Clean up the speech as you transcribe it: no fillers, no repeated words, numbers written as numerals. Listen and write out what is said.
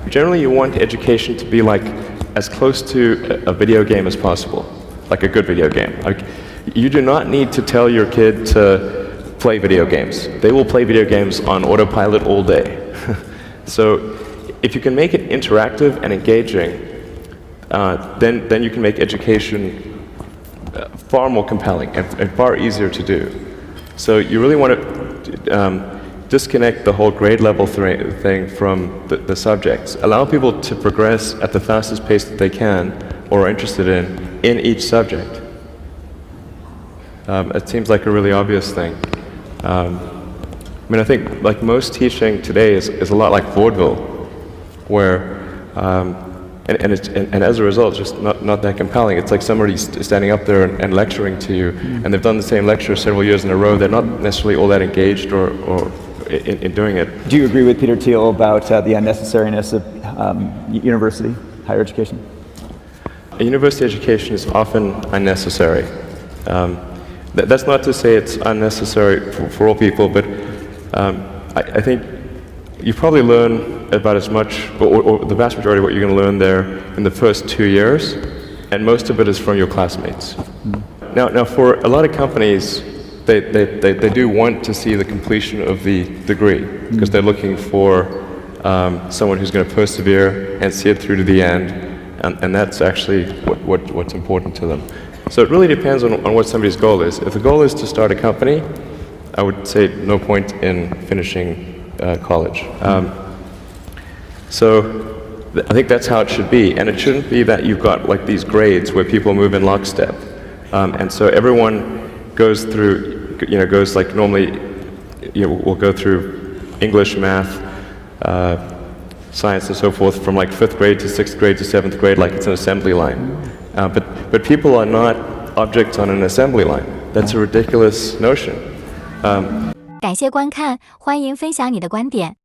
Generally, you want education to be like as close to a video game as possible, like a good video game. Like, you do not need to tell your kid to play video games. They will play video games on autopilot all day. So if you can make it interactive and engaging, then you can make education far more compelling and far easier to do. So you really want to disconnect the whole grade level thing from the subjects. Allow people to progress at the fastest pace that they can or are interested in each subject. It seems like a really obvious thing. I mean, I think like most teaching today is a lot like vaudeville, where and as a result, it's just not that compelling. It's like somebody standing up there and lecturing to you, and they've done the same lecture several years in a row. They're not necessarily all that engaged or in doing it. Do you agree with Peter Thiel about the unnecessariness of university, higher education? A university education is often unnecessary. That's not to say it's unnecessary for all people, but I think you probably learn about as much, or the vast majority of what you're going to learn there in the first 2 years, and most of it is from your classmates. Now for a lot of companies, they do want to see the completion of the degree, because they're looking for someone who's going to persevere and see it through to the end, and that's actually what's important to them. So it really depends on what somebody's goal is. If the goal is to start a company, I would say no point in finishing college. So I think that's how it should be, and it shouldn't be that you've got like these grades where people move in lockstep, and so everyone goes through, goes like normally, we'll go through English, math, science, and so forth from like 5th grade to 6th grade to 7th grade, like it's an assembly line. But people are not objects on an assembly line. That's a ridiculous notion. 感谢观看，欢迎分享你的观点。